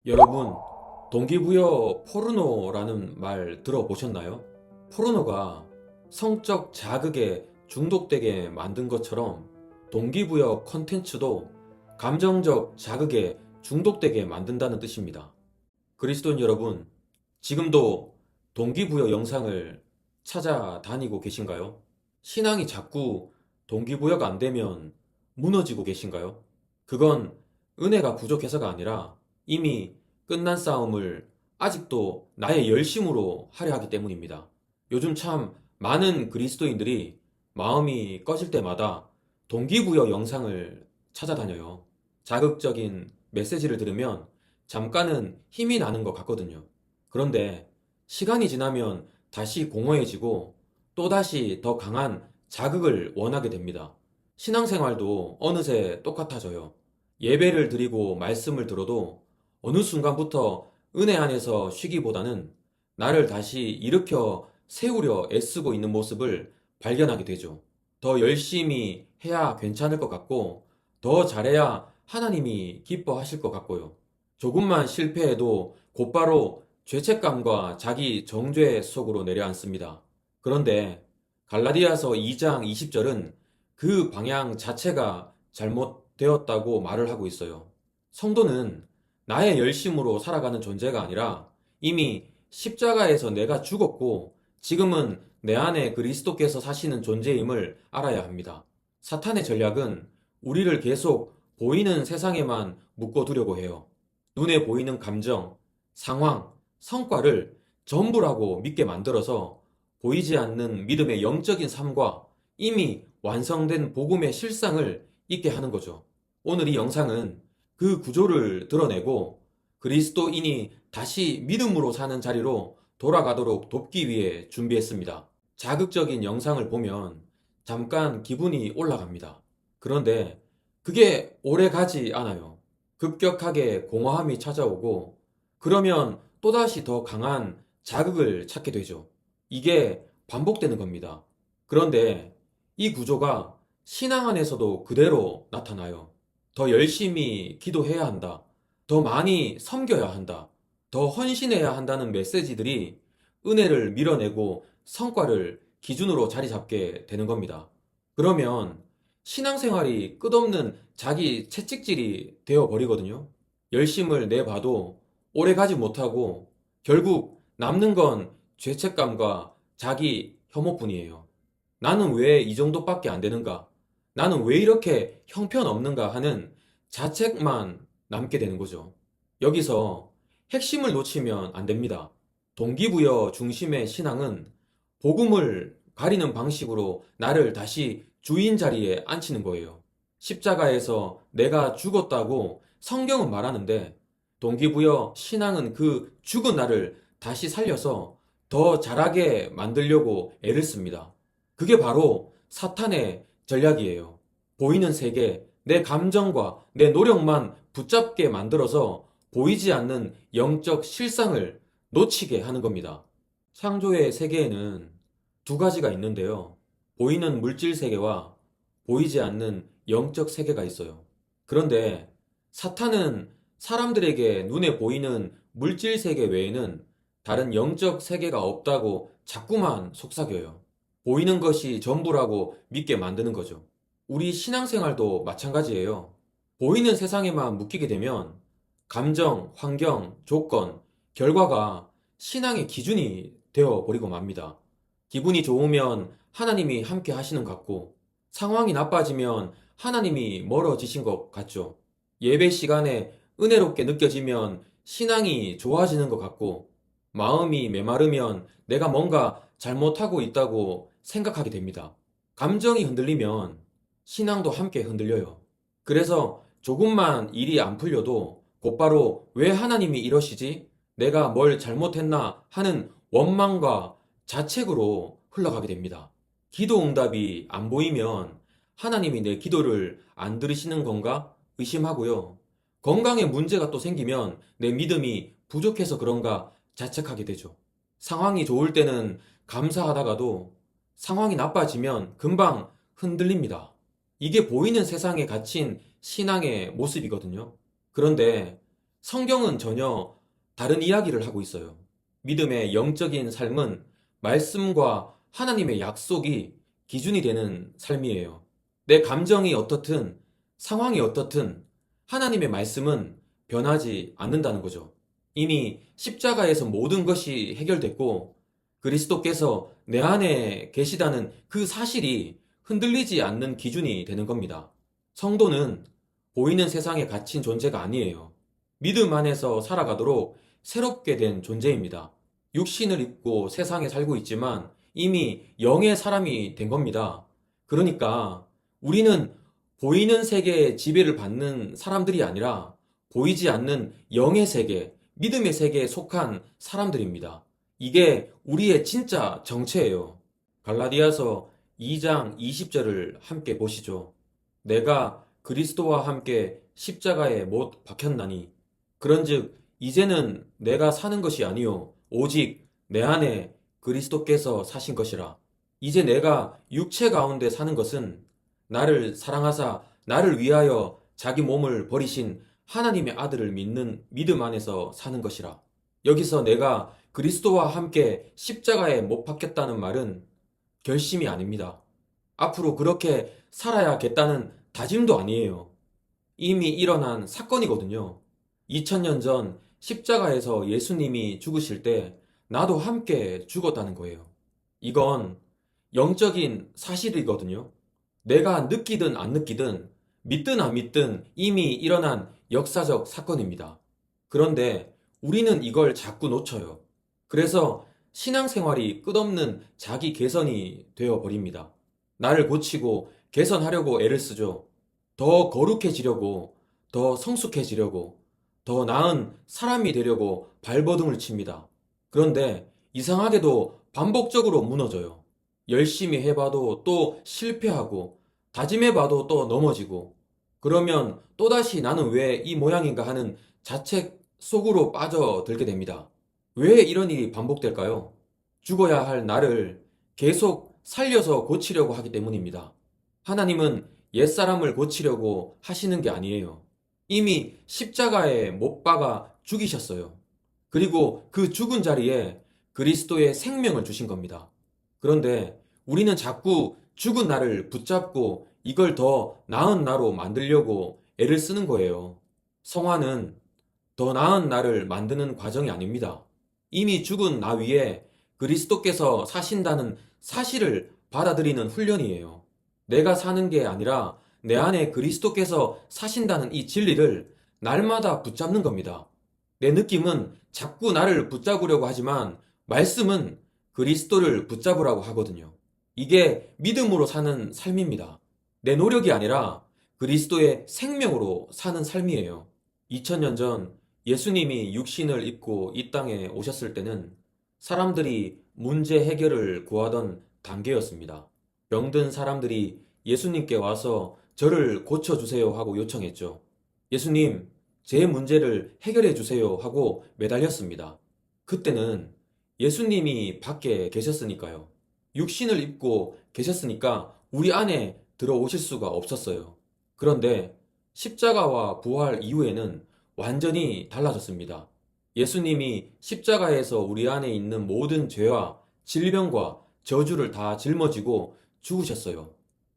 여러분, 동기부여 포르노라는 말 들어보셨나요? 포르노가 성적 자극에 중독되게 만든 것처럼 동기부여 콘텐츠도 감정적 자극에 중독되게 만든다는 뜻입니다. 그리스도인 여러분, 지금도 동기부여 영상을 찾아다니고 계신가요? 신앙이 자꾸 동기부여가 안 되면 무너지고 계신가요? 그건 은혜가 부족해서가 아니라 이미 끝난 싸움을 아직도 나의 열심으로 하려 하기 때문입니다. 요즘 참 많은 그리스도인들이 마음이 꺼질 때마다 동기부여 영상을 찾아다녀요. 자극적인 메시지를 들으면 잠깐은 힘이 나는 것 같거든요. 그런데 시간이 지나면 다시 공허해지고 또다시 더 강한 자극을 원하게 됩니다. 신앙생활도 어느새 똑같아져요. 예배를 드리고 말씀을 들어도 어느 순간부터 은혜 안에서 쉬기보다는 나를 다시 일으켜 세우려 애쓰고 있는 모습을 발견하게 되죠. 더 열심히 해야 괜찮을 것 같고, 더 잘해야 하나님이 기뻐하실 것 같고요. 조금만 실패해도 곧바로 죄책감과 자기 정죄 속으로 내려앉습니다. 그런데 갈라디아서 2장 20절은 그 방향 자체가 잘못되었다고 말을 하고 있어요. 성도는 나의 열심으로 살아가는 존재가 아니라 이미 십자가에서 내가 죽었고 지금은 내 안에 그리스도께서 사시는 존재임을 알아야 합니다. 사탄의 전략은 우리를 계속 보이는 세상에만 묶어두려고 해요. 눈에 보이는 감정, 상황, 성과를 전부라고 믿게 만들어서 보이지 않는 믿음의 영적인 삶과 이미 완성된 복음의 실상을 잊게 하는 거죠. 오늘 이 영상은 그 구조를 드러내고 그리스도인이 다시 믿음으로 사는 자리로 돌아가도록 돕기 위해 준비했습니다. 자극적인 영상을 보면 잠깐 기분이 올라갑니다. 그런데 그게 오래 가지 않아요. 급격하게 공허함이 찾아오고 그러면 또다시 더 강한 자극을 찾게 되죠. 이게 반복되는 겁니다. 그런데 이 구조가 신앙 안에서도 그대로 나타나요. 더 열심히 기도해야 한다. 더 많이 섬겨야 한다. 더 헌신해야 한다는 메시지들이 은혜를 밀어내고 성과를 기준으로 자리 잡게 되는 겁니다. 그러면 신앙생활이 끝없는 자기 채찍질이 되어버리거든요. 열심을 내봐도 오래 가지 못하고 결국 남는 건 죄책감과 자기 혐오뿐이에요. 나는 왜 이 정도밖에 안 되는가? 나는 왜 이렇게 형편없는가 하는 자책만 남게 되는 거죠. 여기서 핵심을 놓치면 안 됩니다. 동기부여 중심의 신앙은 복음을 가리는 방식으로 나를 다시 주인 자리에 앉히는 거예요. 십자가에서 내가 죽었다고 성경은 말하는데 동기부여 신앙은 그 죽은 나를 다시 살려서 더 잘하게 만들려고 애를 씁니다. 그게 바로 사탄의 전략이에요. 보이는 세계, 내 감정과 내 노력만 붙잡게 만들어서 보이지 않는 영적 실상을 놓치게 하는 겁니다. 창조의 세계에는 두 가지가 있는데요. 보이는 물질 세계와 보이지 않는 영적 세계가 있어요. 그런데 사탄은 사람들에게 눈에 보이는 물질 세계 외에는 다른 영적 세계가 없다고 자꾸만 속삭여요. 보이는 것이 전부라고 믿게 만드는 거죠. 우리 신앙생활도 마찬가지예요. 보이는 세상에만 묶이게 되면 감정, 환경, 조건, 결과가 신앙의 기준이 되어 버리고 맙니다. 기분이 좋으면 하나님이 함께 하시는 것 같고, 상황이 나빠지면 하나님이 멀어지신 것 같죠. 예배 시간에 은혜롭게 느껴지면 신앙이 좋아지는 것 같고, 마음이 메마르면 내가 뭔가 잘못하고 있다고 생각하게 됩니다. 감정이 흔들리면 신앙도 함께 흔들려요. 그래서 조금만 일이 안 풀려도 곧바로 왜 하나님이 이러시지? 내가 뭘 잘못했나 하는 원망과 자책으로 흘러가게 됩니다. 기도 응답이 안 보이면 하나님이 내 기도를 안 들으시는 건가 의심하고요. 건강에 문제가 또 생기면 내 믿음이 부족해서 그런가 자책하게 되죠. 상황이 좋을 때는 감사하다가도 상황이 나빠지면 금방 흔들립니다. 이게 보이는 세상에 갇힌 신앙의 모습이거든요. 그런데 성경은 전혀 다른 이야기를 하고 있어요. 믿음의 영적인 삶은 말씀과 하나님의 약속이 기준이 되는 삶이에요. 내 감정이 어떻든 상황이 어떻든 하나님의 말씀은 변하지 않는다는 거죠. 이미 십자가에서 모든 것이 해결됐고 그리스도께서 내 안에 계시다는 그 사실이 흔들리지 않는 기준이 되는 겁니다. 성도는 보이는 세상에 갇힌 존재가 아니에요. 믿음 안에서 살아가도록 새롭게 된 존재입니다. 육신을 입고 세상에 살고 있지만 이미 영의 사람이 된 겁니다. 그러니까 우리는 보이는 세계의 지배를 받는 사람들이 아니라 보이지 않는 영의 세계, 믿음의 세계에 속한 사람들입니다. 이게 우리의 진짜 정체예요. 갈라디아서 2장 20절을 함께 보시죠. 내가 그리스도와 함께 십자가에 못 박혔나니 그런즉 이제는 내가 사는 것이 아니요 오직 내 안에 그리스도께서 사신 것이라. 이제 내가 육체 가운데 사는 것은 나를 사랑하사 나를 위하여 자기 몸을 버리신 하나님의 아들을 믿는 믿음 안에서 사는 것이라. 여기서 내가 그리스도와 함께 십자가에 못 박혔다는 말은 결심이 아닙니다. 앞으로 그렇게 살아야겠다는 다짐도 아니에요. 이미 일어난 사건이거든요. 2000년 전 십자가에서 예수님이 죽으실 때 나도 함께 죽었다는 거예요. 이건 영적인 사실이거든요. 내가 느끼든 안 느끼든 믿든 안 믿든 이미 일어난 역사적 사건입니다. 그런데 우리는 이걸 자꾸 놓쳐요. 그래서 신앙생활이 끝없는 자기 개선이 되어 버립니다. 나를 고치고 개선하려고 애를 쓰죠. 더 거룩해지려고, 더 성숙해지려고, 더 나은 사람이 되려고 발버둥을 칩니다. 그런데 이상하게도 반복적으로 무너져요. 열심히 해봐도 또 실패하고, 다짐해봐도 또 넘어지고, 그러면 또다시 나는 왜 이 모양인가 하는 자책 속으로 빠져들게 됩니다. 왜 이런 일이 반복될까요? 죽어야 할 나를 계속 살려서 고치려고 하기 때문입니다. 하나님은 옛사람을 고치려고 하시는 게 아니에요. 이미 십자가에 못 박아 죽이셨어요. 그리고 그 죽은 자리에 그리스도의 생명을 주신 겁니다. 그런데 우리는 자꾸 죽은 나를 붙잡고 이걸 더 나은 나로 만들려고 애를 쓰는 거예요. 성화는 더 나은 나를 만드는 과정이 아닙니다. 이미 죽은 나 위에 그리스도께서 사신다는 사실을 받아들이는 훈련이에요. 내가 사는 게 아니라 내 안에 그리스도께서 사신다는 이 진리를 날마다 붙잡는 겁니다. 내 느낌은 자꾸 나를 붙잡으려고 하지만 말씀은 그리스도를 붙잡으라고 하거든요. 이게 믿음으로 사는 삶입니다. 내 노력이 아니라 그리스도의 생명으로 사는 삶이에요. 2000년 전 예수님이 육신을 입고 이 땅에 오셨을 때는 사람들이 문제 해결을 구하던 단계였습니다. 병든 사람들이 예수님께 와서 저를 고쳐주세요 하고 요청했죠. 예수님, 제 문제를 해결해 주세요 하고 매달렸습니다. 그때는 예수님이 밖에 계셨으니까요. 육신을 입고 계셨으니까 우리 안에 들어오실 수가 없었어요. 그런데 십자가와 부활 이후에는 완전히 달라졌습니다. 예수님이 십자가에서 우리 안에 있는 모든 죄와 질병과 저주를 다 짊어지고 죽으셨어요.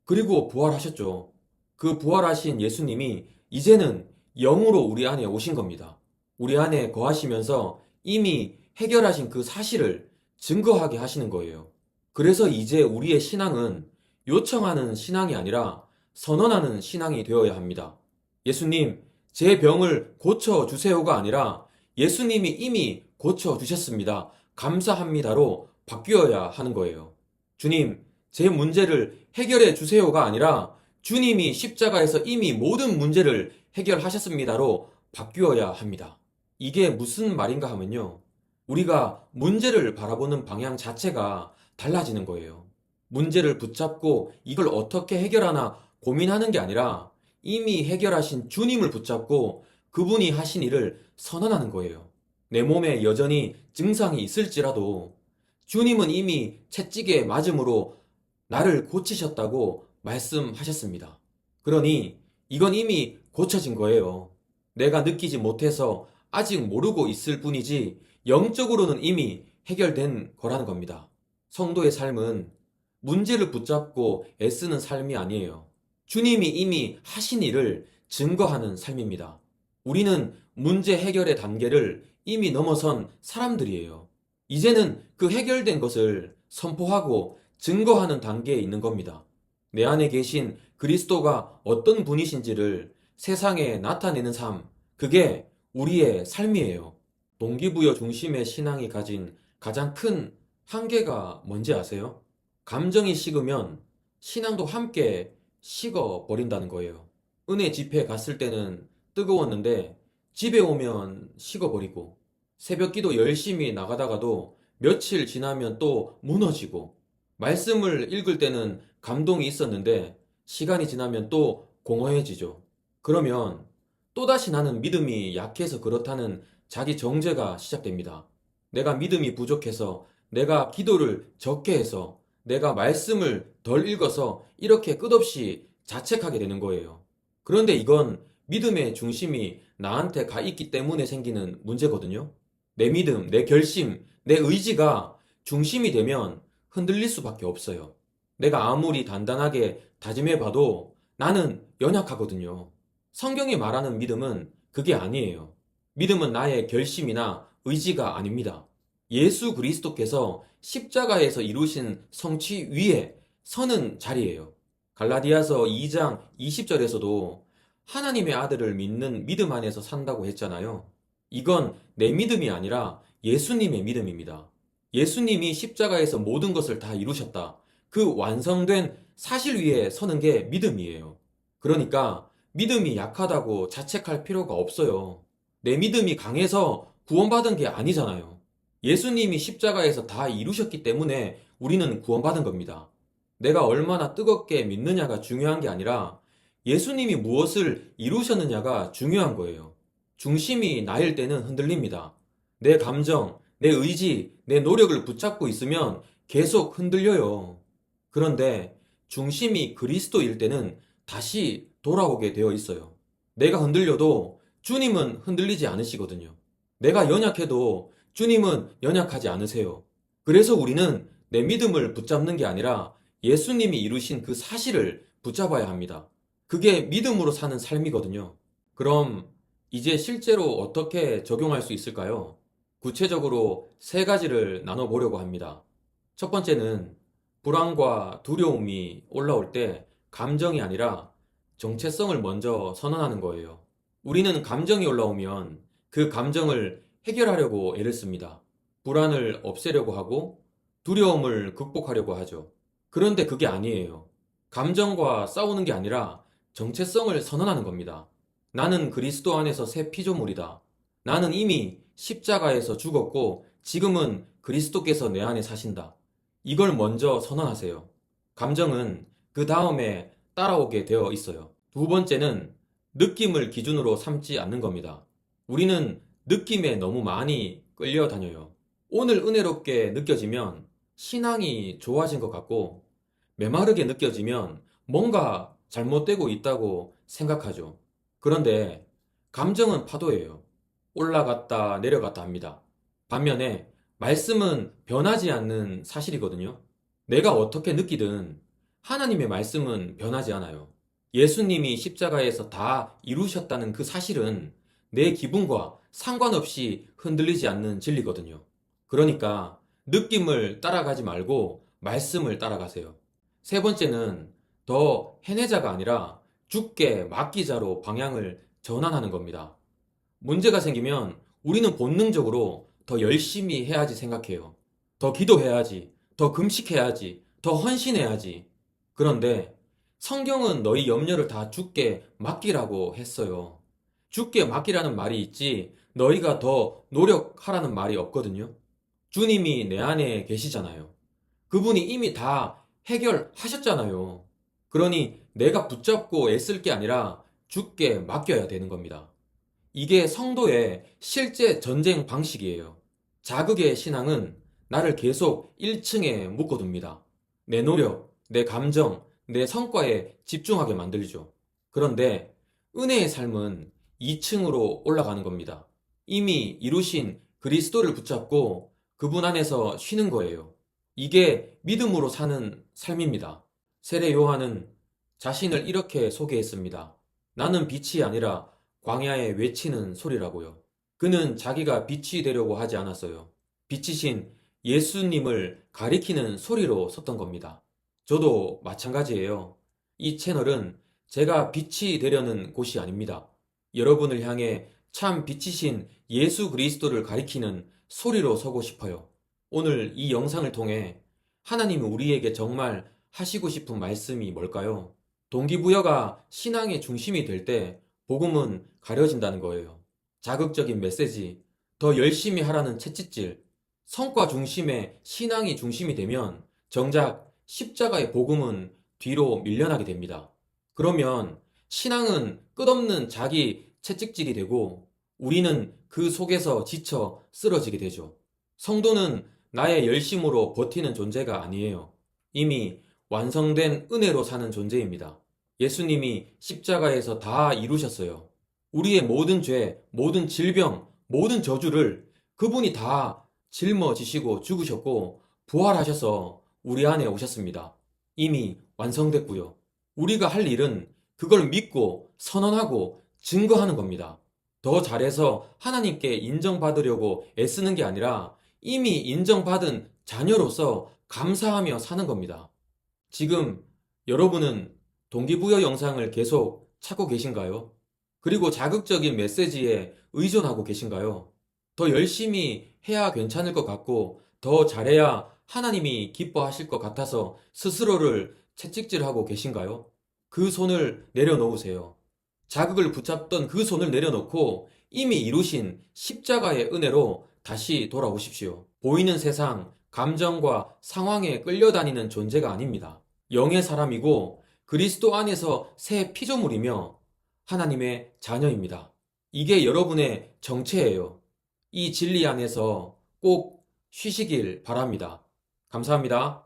그리고 부활하셨죠. 그 부활하신 예수님이 이제는 영으로 우리 안에 오신 겁니다. 우리 안에 거하시면서 이미 해결하신 그 사실을 증거하게 하시는 거예요. 그래서 이제 우리의 신앙은 요청하는 신앙이 아니라 선언하는 신앙이 되어야 합니다. 예수님, 제 병을 고쳐주세요가 아니라 예수님이 이미 고쳐주셨습니다. 감사합니다로 바뀌어야 하는 거예요. 주님, 제 문제를 해결해 주세요가 아니라 주님이 십자가에서 이미 모든 문제를 해결하셨습니다로 바뀌어야 합니다. 이게 무슨 말인가 하면요. 우리가 문제를 바라보는 방향 자체가 달라지는 거예요. 문제를 붙잡고 이걸 어떻게 해결하나 고민하는 게 아니라 이미 해결하신 주님을 붙잡고 그분이 하신 일을 선언하는 거예요. 내 몸에 여전히 증상이 있을지라도 주님은 이미 채찍에 맞음으로 나를 고치셨다고 말씀하셨습니다. 그러니 이건 이미 고쳐진 거예요. 내가 느끼지 못해서 아직 모르고 있을 뿐이지 영적으로는 이미 해결된 거라는 겁니다. 성도의 삶은 문제를 붙잡고 애쓰는 삶이 아니에요. 주님이 이미 하신 일을 증거하는 삶입니다. 우리는 문제 해결의 단계를 이미 넘어선 사람들이에요. 이제는 그 해결된 것을 선포하고 증거하는 단계에 있는 겁니다. 내 안에 계신 그리스도가 어떤 분이신지를 세상에 나타내는 삶, 그게 우리의 삶이에요. 동기부여 중심의 신앙이 가진 가장 큰 한계가 뭔지 아세요? 감정이 식으면 신앙도 함께 식어버린다는 거예요. 은혜 집회 갔을 때는 뜨거웠는데 집에 오면 식어버리고, 새벽 기도 열심히 나가다가도 며칠 지나면 또 무너지고, 말씀을 읽을 때는 감동이 있었는데 시간이 지나면 또 공허해지죠. 그러면 또다시 나는 믿음이 약해서 그렇다는 자기 정죄가 시작됩니다. 내가 믿음이 부족해서, 내가 기도를 적게 해서, 내가 말씀을 덜 읽어서 이렇게 끝없이 자책하게 되는 거예요. 그런데 이건 믿음의 중심이 나한테 가 있기 때문에 생기는 문제거든요. 내 믿음, 내 결심, 내 의지가 중심이 되면 흔들릴 수밖에 없어요. 내가 아무리 단단하게 다짐해봐도 나는 연약하거든요. 성경이 말하는 믿음은 그게 아니에요. 믿음은 나의 결심이나 의지가 아닙니다. 예수 그리스도께서 십자가에서 이루신 성취 위에 서는 자리예요. 갈라디아서 2장 20절에서도 하나님의 아들을 믿는 믿음 안에서 산다고 했잖아요. 이건 내 믿음이 아니라 예수님의 믿음입니다. 예수님이 십자가에서 모든 것을 다 이루셨다. 그 완성된 사실 위에 서는 게 믿음이에요. 그러니까 믿음이 약하다고 자책할 필요가 없어요. 내 믿음이 강해서 구원받은 게 아니잖아요. 예수님이 십자가에서 다 이루셨기 때문에 우리는 구원받은 겁니다. 내가 얼마나 뜨겁게 믿느냐가 중요한 게 아니라 예수님이 무엇을 이루셨느냐가 중요한 거예요. 중심이 나일 때는 흔들립니다. 내 감정, 내 의지, 내 노력을 붙잡고 있으면 계속 흔들려요. 그런데 중심이 그리스도일 때는 다시 돌아오게 되어 있어요. 내가 흔들려도 주님은 흔들리지 않으시거든요. 내가 연약해도 주님은 연약하지 않으세요. 그래서 우리는 내 믿음을 붙잡는 게 아니라 예수님이 이루신 그 사실을 붙잡아야 합니다. 그게 믿음으로 사는 삶이거든요. 그럼 이제 실제로 어떻게 적용할 수 있을까요? 구체적으로 세 가지를 나눠보려고 합니다. 첫 번째는 불안과 두려움이 올라올 때 감정이 아니라 정체성을 먼저 선언하는 거예요. 우리는 감정이 올라오면 그 감정을 해결하려고 애를 씁니다. 불안을 없애려고 하고 두려움을 극복하려고 하죠. 그런데 그게 아니에요. 감정과 싸우는 게 아니라 정체성을 선언하는 겁니다. 나는 그리스도 안에서 새 피조물이다. 나는 이미 십자가에서 죽었고 지금은 그리스도께서 내 안에 사신다. 이걸 먼저 선언하세요. 감정은 그 다음에 따라오게 되어 있어요. 두 번째는 느낌을 기준으로 삼지 않는 겁니다. 우리는 느낌에 너무 많이 끌려다녀요. 오늘 은혜롭게 느껴지면 신앙이 좋아진 것 같고, 메마르게 느껴지면 뭔가 잘못되고 있다고 생각하죠. 그런데 감정은 파도예요. 올라갔다 내려갔다 합니다. 반면에 말씀은 변하지 않는 사실이거든요. 내가 어떻게 느끼든 하나님의 말씀은 변하지 않아요. 예수님이 십자가에서 다 이루셨다는 그 사실은 내 기분과 상관없이 흔들리지 않는 진리거든요. 그러니까 느낌을 따라가지 말고 말씀을 따라가세요. 세 번째는 더 해내자가 아니라 주께 맡기자로 방향을 전환하는 겁니다. 문제가 생기면 우리는 본능적으로 더 열심히 해야지 생각해요. 더 기도해야지, 더 금식해야지, 더 헌신해야지. 그런데 성경은 너희 염려를 다 주께 맡기라고 했어요. 주께 맡기라는 말이 있지 너희가 더 노력하라는 말이 없거든요. 주님이 내 안에 계시잖아요. 그분이 이미 다 해결하셨잖아요. 그러니 내가 붙잡고 애쓸 게 아니라 주께 맡겨야 되는 겁니다. 이게 성도의 실제 전쟁 방식이에요. 자극의 신앙은 나를 계속 1층에 묶어둡니다. 내 노력, 내 감정, 내 성과에 집중하게 만들죠. 그런데 은혜의 삶은 2층으로 올라가는 겁니다. 이미 이루신 그리스도를 붙잡고 그분 안에서 쉬는 거예요. 이게 믿음으로 사는 삶입니다. 세례 요한은 자신을 이렇게 소개했습니다. 나는 빛이 아니라 광야에 외치는 소리라고요. 그는 자기가 빛이 되려고 하지 않았어요. 빛이신 예수님을 가리키는 소리로 섰던 겁니다. 저도 마찬가지예요. 이 채널은 제가 빛이 되려는 곳이 아닙니다. 여러분을 향해 참 빛이신 예수 그리스도를 가리키는 소리로 서고 싶어요. 오늘 이 영상을 통해 하나님이 우리에게 정말 하시고 싶은 말씀이 뭘까요? 동기부여가 신앙의 중심이 될 때 복음은 가려진다는 거예요. 자극적인 메시지, 더 열심히 하라는 채찍질, 성과 중심의 신앙이 중심이 되면 정작 십자가의 복음은 뒤로 밀려나게 됩니다. 그러면 신앙은 끝없는 자기 채찍질이 되고 우리는 그 속에서 지쳐 쓰러지게 되죠. 성도는 나의 열심으로 버티는 존재가 아니에요. 이미 완성된 은혜로 사는 존재입니다. 예수님이 십자가에서 다 이루셨어요. 우리의 모든 죄, 모든 질병, 모든 저주를 그분이 다 짊어지시고 죽으셨고 부활하셔서 우리 안에 오셨습니다. 이미 완성됐고요. 우리가 할 일은 그걸 믿고 선언하고 증거하는 겁니다. 더 잘해서 하나님께 인정받으려고 애쓰는 게 아니라 이미 인정받은 자녀로서 감사하며 사는 겁니다. 지금 여러분은 동기부여 영상을 계속 찾고 계신가요? 그리고 자극적인 메시지에 의존하고 계신가요? 더 열심히 해야 괜찮을 것 같고 더 잘해야 하나님이 기뻐하실 것 같아서 스스로를 채찍질하고 계신가요? 그 손을 내려놓으세요. 자극을 붙잡던 그 손을 내려놓고 이미 이루신 십자가의 은혜로 다시 돌아오십시오. 보이는 세상, 감정과 상황에 끌려다니는 존재가 아닙니다. 영의 사람이고 그리스도 안에서 새 피조물이며 하나님의 자녀입니다. 이게 여러분의 정체예요. 이 진리 안에서 꼭 쉬시길 바랍니다. 감사합니다.